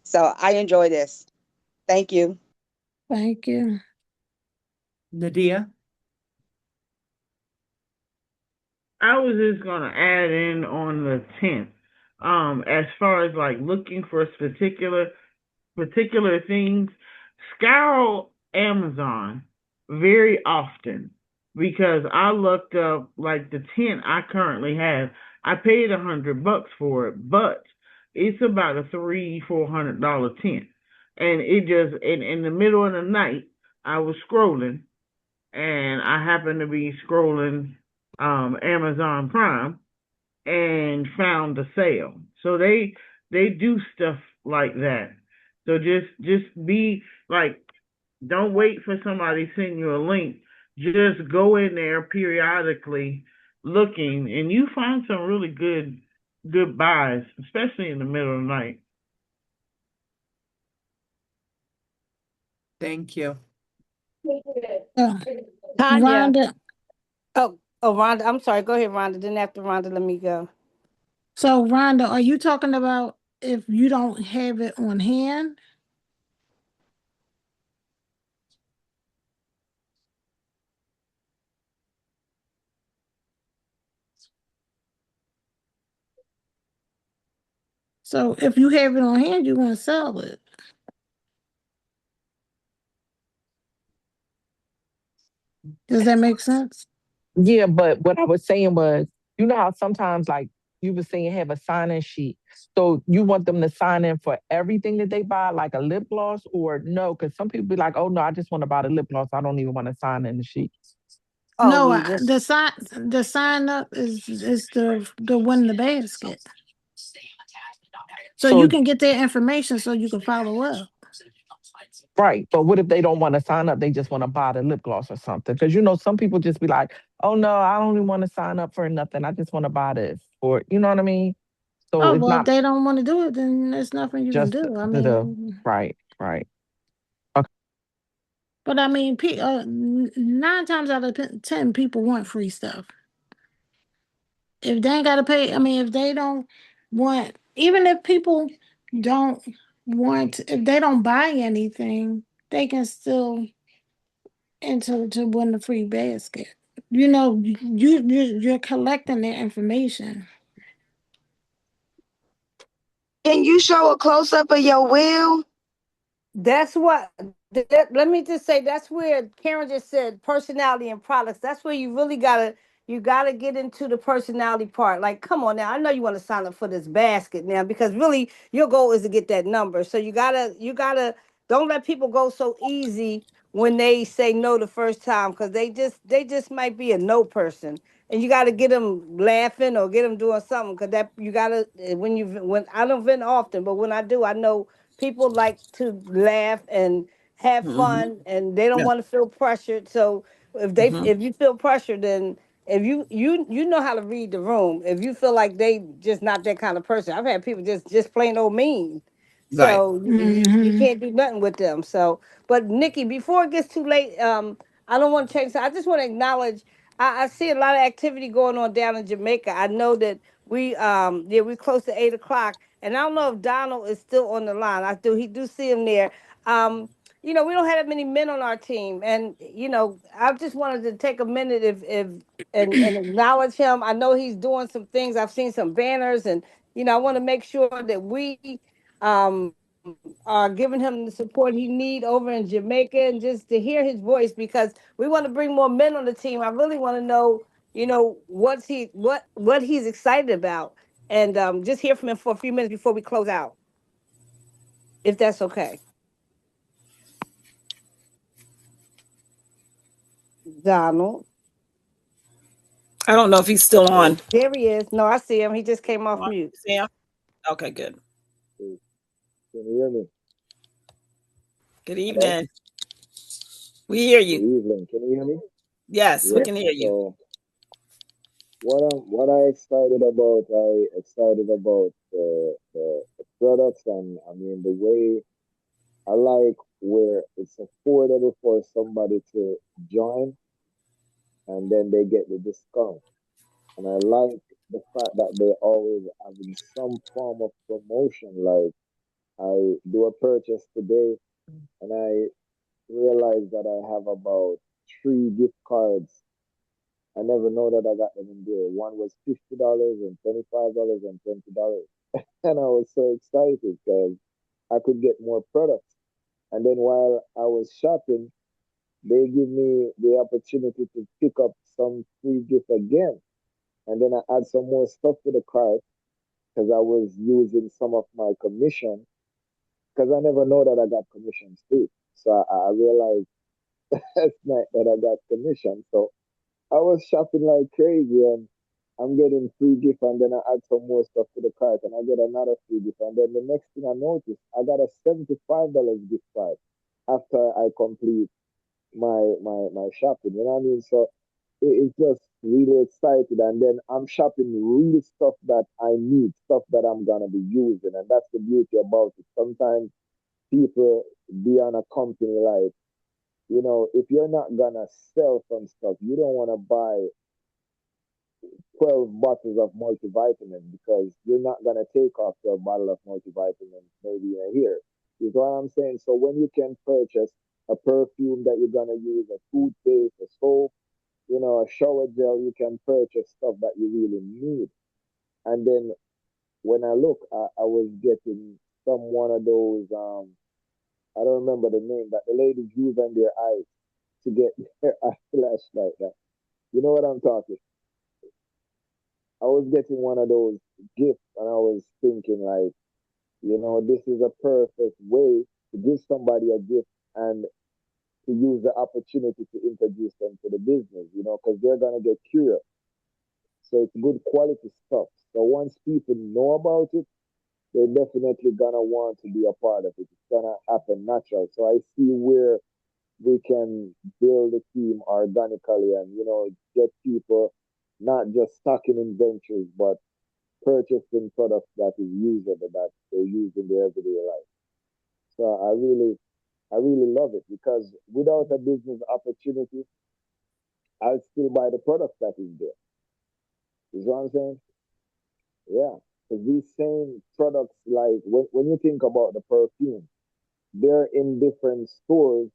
So I enjoy this. Thank you. Thank you. Nadia? I was just gonna add in on the 10th. As far as like looking for particular things, scour Amazon very often because I looked up like the tent I currently have. I paid $100 for it, but it's about a $300-400 tent, and it just in the middle of the night I was scrolling, and I happened to be scrolling Amazon Prime and found the sale. So they do stuff like that. So just be like, don't wait for somebody to send you a link. Just go in there periodically looking, and you find some really good buys, especially in the middle of the night. Thank you. Uh, Tanya. Rhonda, Oh, Rhonda. I'm sorry. Go ahead, Rhonda. Then after Rhonda, let me go. So, Rhonda, are you talking about if you don't have it on hand? So, if you have it on hand, you're going to sell it. Does that make sense? Yeah, but what I was saying was, you know how sometimes, like you were saying, have a sign-in sheet. So you want them to sign in for everything that they buy, like a lip gloss, or no? Because some people be like, "Oh no, I just want to buy the lip gloss. I don't even want to sign in the sheet." No, the sign up is the win the basket. So you So can get their information so you can follow up. right, but what if they don't want to sign up? They just want to buy the lip gloss or something. Because you know, some people just be like, "Oh no, I don't even want to sign up for nothing. I just want to buy this," or you know what I mean. So Oh it's well, if not they don't want to do it, then there's nothing you can just do. I the mean, right, right. but I mean, 9 times out of 10, people want free stuff. If they ain't got to pay, I mean, if they don't want, even if people don't want, if they don't buy anything, they can still enter to win the free basket. You know, you're collecting their information. Can you show a close up of your wheel? That's what. Let me just say that's where Karen just said personality and products. That's where you really gotta get into the personality part. Like, come on now, I know you want to sign up for this basket now because really your goal is to get that number. So you gotta don't let people go so easy when they say no the first time because they just might be a no person. And you got to get them laughing or get them doing something because that you got to when I don't vent often, but when I do, I know people like to laugh and have fun and they don't Yeah. want to feel pressured. So if you feel pressured, then if you know how to read the room. If you feel like they just not that kind of person, I've had people just plain old mean. Right. So you can't do nothing with them. So, but Nikki, before it gets too late, I don't want to change. I just want to acknowledge. I see a lot of activity going on down in Jamaica. I know that we close to 8 o'clock, and I don't know if Donald is still on the line. He do see him there. We don't have that many men on our team, and I just wanted to take a minute if and acknowledge him. I know he's doing some things. I've seen some banners, and I want to make sure that we um are giving him the support he need over in Jamaica, and just to hear his voice because we want to bring more men on the team. I really want to know, what he's excited about, and just hear from him for a few minutes before we close out, if that's okay. Donald, I don't know if he's still on. there he is. No, I see him. He just came off On, mute. Sam? Okay, good. Can you hear me? Good Hello? evening. We hear Good you. evening. Can you hear me? Yes, we Yeah. can hear you. So what I excited about the products, and I mean the way I like where it's affordable for somebody to join and then they get the discount. And I like the fact that they always having some form of promotion. Like I do a purchase today and I realize that I have about 3 gift cards. I never know that I got them in there. One was $50 and $25 and $20. And I was so excited because I could get more products. And then while I was shopping, they give me the opportunity to pick up some free gift again. And then I add some more stuff to the cart because I was using some of my commission because I never know that I got commissions too. So I realized last night that I got commission. So I was shopping like crazy and I'm getting free gift and then I add some more stuff to the cart and I get another free gift. And then the next thing I noticed, I got a $75 gift card after I complete my shopping. You know what I mean? So it's just really excited. And then I'm shopping real stuff that I need, stuff that I'm gonna be using. And that's the beauty about it. Sometimes people be on a company like, if you're not gonna sell some stuff, you don't wanna buy 12 bottles of multivitamin because you're not going to take off your bottle of multivitamin maybe in a year. You know what I'm saying? So when you can purchase a perfume that you're going to use, a toothpaste, a soap, a shower gel, you can purchase stuff that you really need. And then when I look, I was getting some one of those, I don't remember the name, that the ladies use on their eyes to get their eye flashlight. That. You know what I'm talking? I was getting one of those gifts and I was thinking like, this is a perfect way to give somebody a gift and to use the opportunity to introduce them to the business, because they're going to get curious. So it's good quality stuff. So once people know about it, they're definitely going to want to be a part of it. It's going to happen natural. So I see where we can build a team organically and, get people not just stocking inventories, but purchasing products that is usable that they use in their everyday life. So I really love it because without a business opportunity, I'll still buy the product that is there. You know what I'm saying? Yeah. Because these same products, like when you think about the perfume, they're in different stores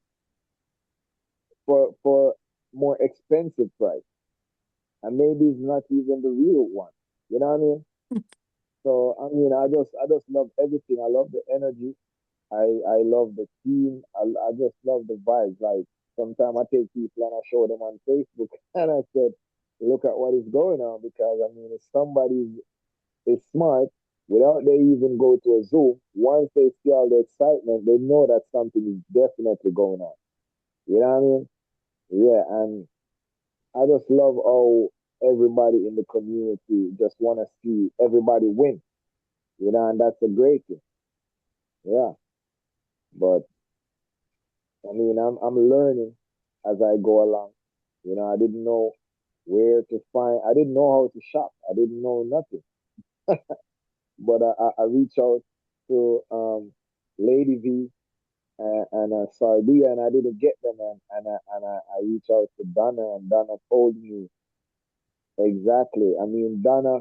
for more expensive price. And maybe it's not even the real one. You know what I mean? So I just love everything. I love the energy. I love the team. I just love the vibes. Like sometimes I take people and I show them on Facebook and I said, look at what is going on because if somebody is smart, without they even go to a Zoom, once they see all the excitement, they know that something is definitely going on. You know what I mean? Yeah, and I just love how everybody in the community just want to see everybody win. And that's a great thing. Yeah, but I'm learning as I go along. I didn't know where to find. I didn't know how to shop. I didn't know nothing. But I reached out to Lady V and Sardia, and I didn't get them. And I reached out to Donna, and Donna told me exactly. Donna,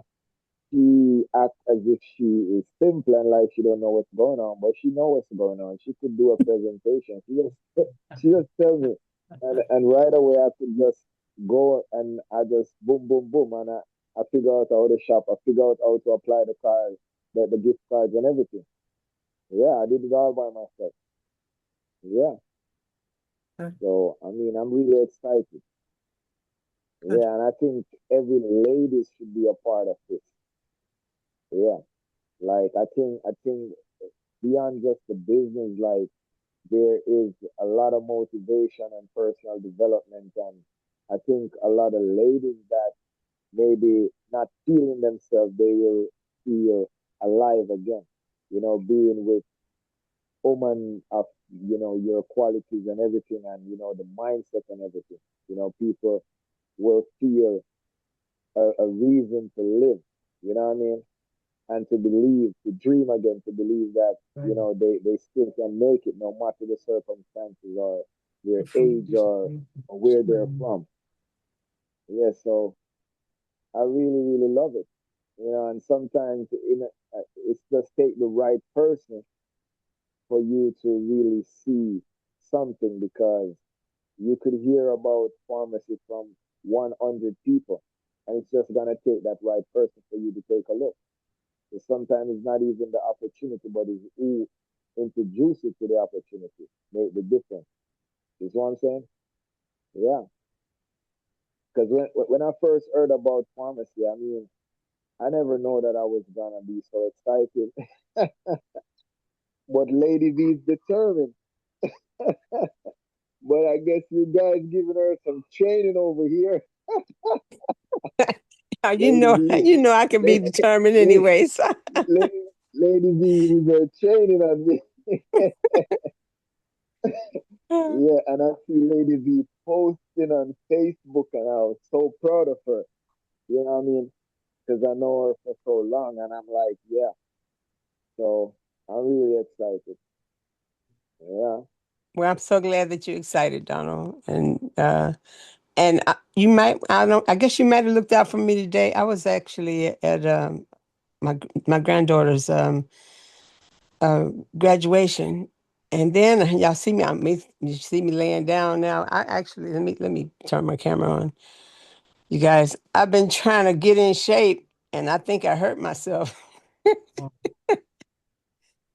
she acts as if she is simple and like she don't know what's going on, but she know what's going on. She could do a presentation. She just tell me, and right away I could just go and I just boom boom boom, and I figure out how to shop. I figure out how to apply the cards, the gift cards and everything. Yeah, I did it all by myself. Yeah, so I'm really excited. Yeah, and I think every lady should be a part of this. Yeah, like I think beyond just the business, like there is a lot of motivation and personal development, and I think a lot of ladies that maybe not feeling themselves, they will feel alive again. Being with women of your qualities and everything, and the mindset and everything. People will feel a reason to live. You know what I mean? And to believe, to dream again, to believe that they still can make it no matter the circumstances or their age or where they're from. Yeah, so I really really love it. And sometimes it's just take the right person for you to really see something because you could hear about pharmacy from 100 people, and it's just gonna take that right person for you to take a look. So sometimes it's not even the opportunity, but it's who introduce you to the opportunity, make the difference. You see what I'm saying? Yeah. Because when I first heard about pharmacy, I never know that I was gonna be so excited. But Lady V is determined. But I guess you guys giving her some training over here. You Lady know, V, you know, I can be determined anyways. Lady, Lady V is training on me. Yeah, and I see Lady V posting on Facebook, and I was so proud of her. You know what I mean? Because I know her for so long, and I'm like, yeah. So I'm really excited. Yeah. Well, I'm so glad that you're excited, Donald. And And you might, I guess you might have looked out for me today. I was actually at my granddaughter's graduation, and then y'all see me. You see me laying down now. I actually let me turn my camera on. You guys, I've been trying to get in shape, and I think I hurt myself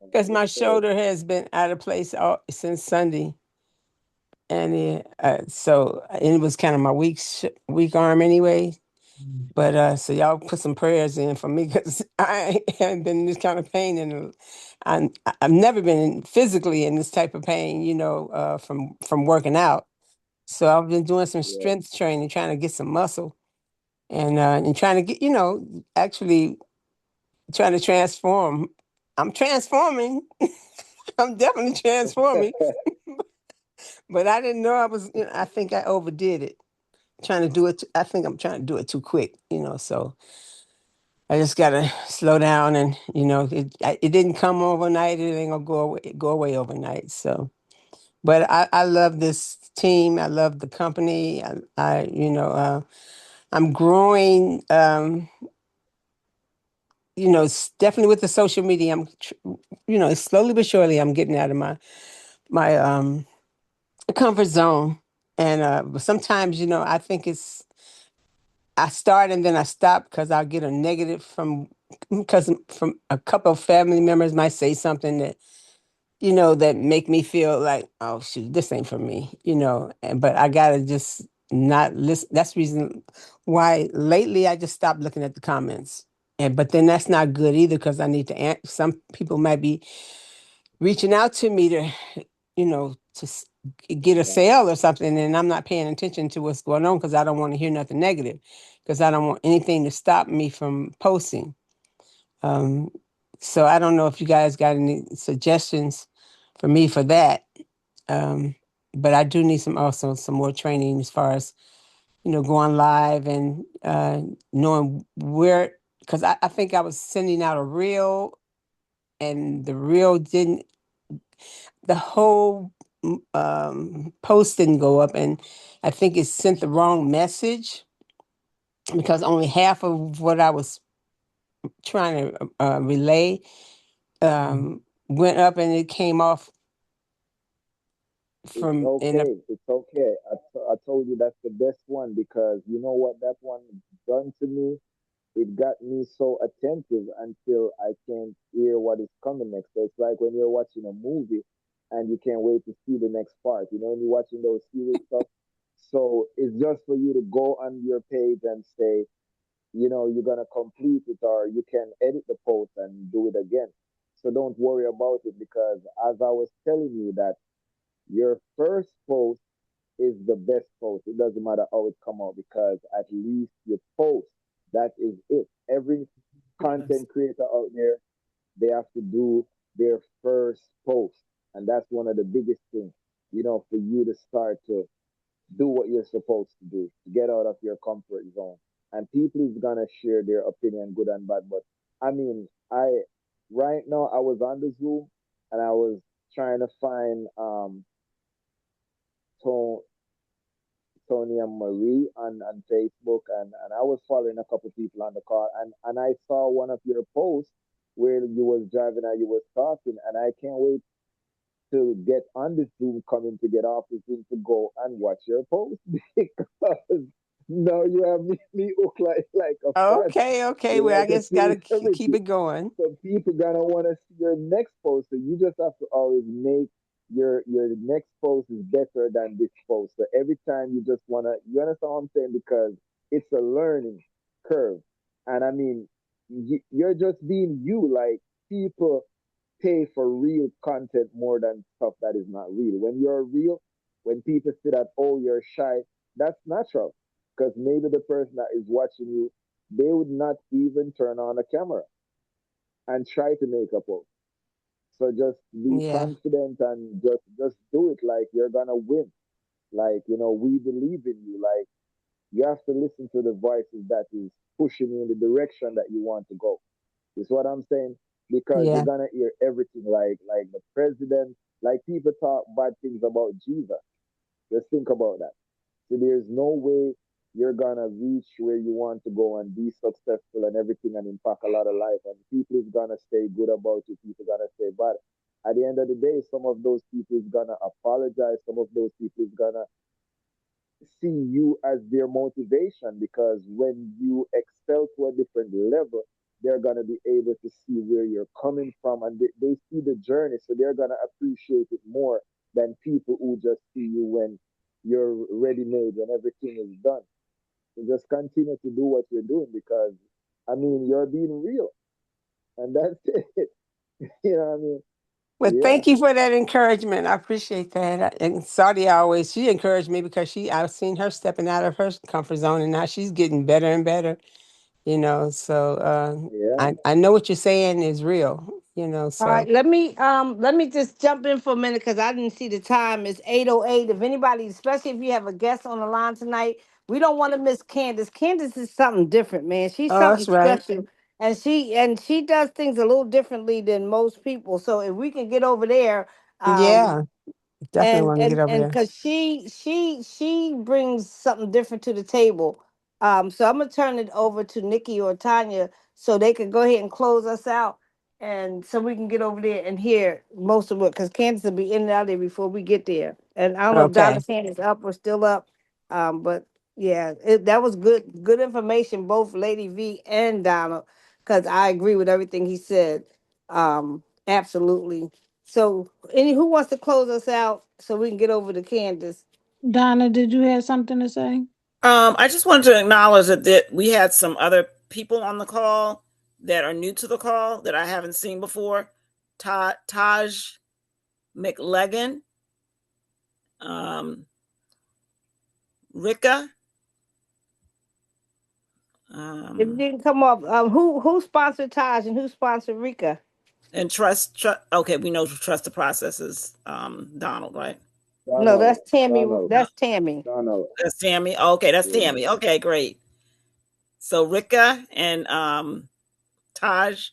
because my shoulder has been out of place since Sunday, and it was kind of my weak arm anyway. But so y'all put some prayers in for me because I haven't been in this kind of pain, and I've never been physically in this type of pain, from working out. So I've been doing some Yeah. strength training, trying to get some muscle, and trying to get, actually trying to transform. I'm transforming. I'm definitely transforming, but I didn't know I was. I think I overdid it. Trying to do it. I think I'm trying to do it too quick. So I just gotta slow down, and it didn't come overnight. It ain't gonna go away overnight. So, but I love this team. I love the company. I'm growing. Definitely with the social media. Slowly but surely, I'm getting out of my comfort zone. And but sometimes, I think I start and then I stop because I'll get a negative from a couple of family members might say something that make me feel like, oh shoot, this ain't for me, but I gotta just not listen. That's the reason why lately I just stopped looking at the comments. But then that's not good either because I need to answer. Some people might be reaching out to me to get a sale or something, and I'm not paying attention to what's going on because I don't want to hear nothing negative, because I don't want anything to stop me from posting. Um, so I don't know if you guys got any suggestions for me for that. Um, but I do need some more training as far as going live and knowing where, because I think I was sending out a reel and the reel didn't, the whole post didn't go up, and I think it sent the wrong message because only half of what I was trying to relay went up, and it came off It's from in a. okay. It's okay. I told you that's the best one because you know what that one done to me? It got me so attentive until I can't hear what is coming next. So it's like when you're watching a movie and you can't wait to see the next part. When you're watching those serious stuff. So it's just for you to go on your page and say, you're gonna complete it, or you can edit the post and do it again. So don't worry about it because as I was telling you that your first post is the best post. It doesn't matter how it come out because at least you post. That is it. Every content creator out there, they have to do their first post. And that's one of the biggest things, for you to start to do what you're supposed to do, get out of your comfort zone. And people is gonna share their opinion, good and bad. But I mean, right now I was on the Zoom and I was trying to find Tone Tony and Marie on Facebook, and I was following a couple people on the call, and I saw one of your posts where you was driving and you was talking, and I can't wait to get on the Zoom, coming to get off the Zoom to go and watch your post because now you have me hooked like a fan. Okay. You Well, I like a guess gotta keep celebrity. it going. So people gonna want to see your next post. So you just have to always make your next post is better than this post. So every time you just wanna, you understand what I'm saying? Because it's a learning curve, and I mean, you're just being you. Like people pay for real content more than stuff that is not real. When you're real, when people say that, oh, you're shy, that's natural. Because maybe the person that is watching you, they would not even turn on a camera and try to make a post. So just be Yeah, confident and just do it like you're gonna win. Like, we believe in you. Like you have to listen to the voices that is pushing you in the direction that you want to go. Is what I'm saying? Because you're yeah, gonna hear everything like the president, like people talk bad things about Jesus. Just think about that. So there's no way you're gonna reach where you want to go and be successful and everything and impact a lot of life. And people is gonna stay good about you, people gonna stay bad. At the end of the day, some of those people is gonna apologize, some of those people is gonna see you as their motivation, because when you excel to a different level, they're going to be able to see where you're coming from, and they see the journey, so they're going to appreciate it more than people who just see you when you're ready made, when everything is done. So just continue to do what you're doing, because I mean, you're being real, and that's it. You know what I mean? Well, Yeah. thank you for that encouragement. I appreciate that. And Saudi always, she encouraged me because I've seen her stepping out of her comfort zone, and now she's getting better and better. So Yeah. I know what you're saying is real. All So right, let me just jump in for a minute because I didn't see the time. It's 8:08. If anybody, especially if you have a guest on the line tonight, we don't want to miss Candace. Candace is something different, man. She's oh, something that's right. special. And she does things a little differently than most people. So if we can get over there, Yeah, definitely and want to get and over and there. because she brings something different to the table. So I'm gonna turn it over to Nikki or Tanya so they can go ahead and close us out, and so we can get over there and hear most of it, because Candace will be in and out of there before we get there. And I don't know if Okay. Donna's hand is up or still up, but yeah, that was good information, both Lady V and Donna, because I agree with everything he said. Absolutely. So, who wants to close us out so we can get over to Candace? Donna, did you have something to say? I just wanted to acknowledge that we had some other people on the call that are new to the call that I haven't seen before. Taj McLegan, um, Rika, If you um, didn't come up, who sponsored Taj and who sponsored Rika? and trust. Okay, we know trust the process is Donald, right? No, Donald. that's Tammy. Donald. That's Tammy. Donald. That's Tammy. Okay, that's Yeah. Tammy. Okay, great. So Rika and Taj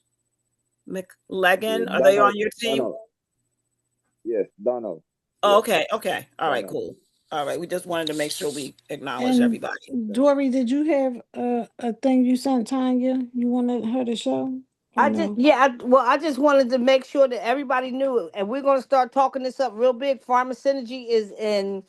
Yeah. McLegan, are they Donald. on your team? Donald. Yes. Donald. Oh, Yes. okay, okay. All right, Donald. cool. All right, we just wanted to make sure we acknowledge And everybody. Dory, did you have a thing you sent Tanya? You wanted her to show? I just, No. yeah, I just wanted to make sure that everybody knew it, and we're going to start talking this up real big. Pharmacynergy is in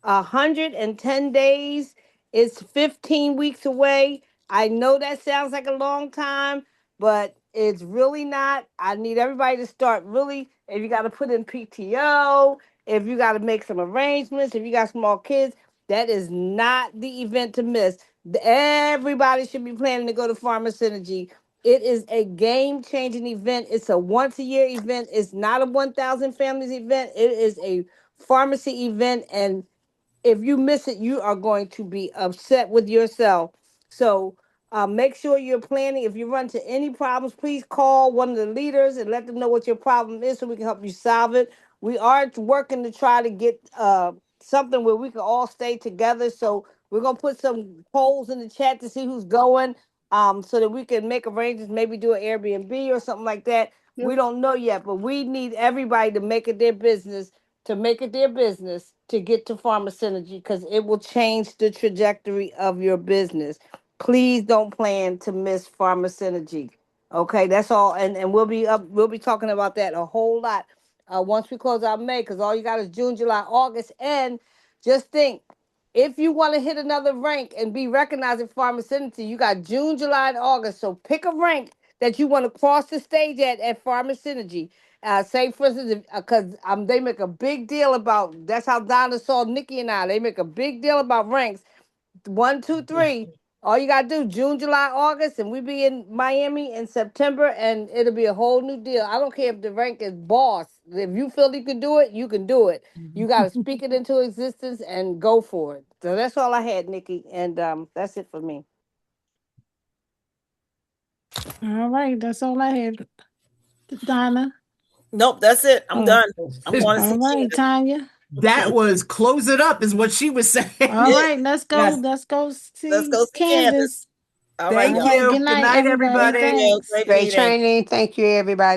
110 days. It's 15 weeks away. I know that sounds like a long time, but it's really not. I need everybody to start really. If you got to put in PTO, if you got to make some arrangements, if you got small kids, that is not the event to miss. Everybody should be planning to go to Pharmacynergy. It is a game changing event. It's a once a year event. It's not a 1,000 families event. It is a pharmacy event. And if you miss it, you are going to be upset with yourself. So make sure you're planning. If you run into any problems, please call one of the leaders and let them know what your problem is so we can help you solve it. We are working to try to get something where we can all stay together. So we're going to put some polls in the chat to see who's going, so that we can make arrangements, maybe do an Airbnb or something like that. Yeah. We don't know yet, but we need everybody to make it their business to get to Pharmacynergy, because it will change the trajectory of your business. Please don't plan to miss Pharmacynergy. Okay, that's all. And we'll be talking about that a whole lot once we close out May, because all you got is June, July, August. And just think, if you want to hit another rank and be recognized in Pharmacynergy, you got June, July, and August. So pick a rank that you want to cross the stage at Pharmacynergy. Say for instance, because they make a big deal about, that's how Donna saw Nikki and I. They make a big deal about ranks. 1, 2, 3. All you gotta do June, July, August, and we be in Miami in September, and it'll be a whole new deal. I don't care if the rank is boss. If you feel you can do it, you can do it. You gotta speak it into existence and go for it. So that's all I had, Nikki, and that's it for me. All right, that's all I had, Donna. Nope, that's it. I'm Oh, done. I'm going to see all right, Candace. Tanya. That was close it up, is what she was saying. All right, let's go. Yes. Let's go Let's see go see Candace. Candace. All right, All Thank y'all. right, you. good Good night, night, everybody. everybody. Thank you. Thanks. Great Great meeting. training. Thank you, everybody.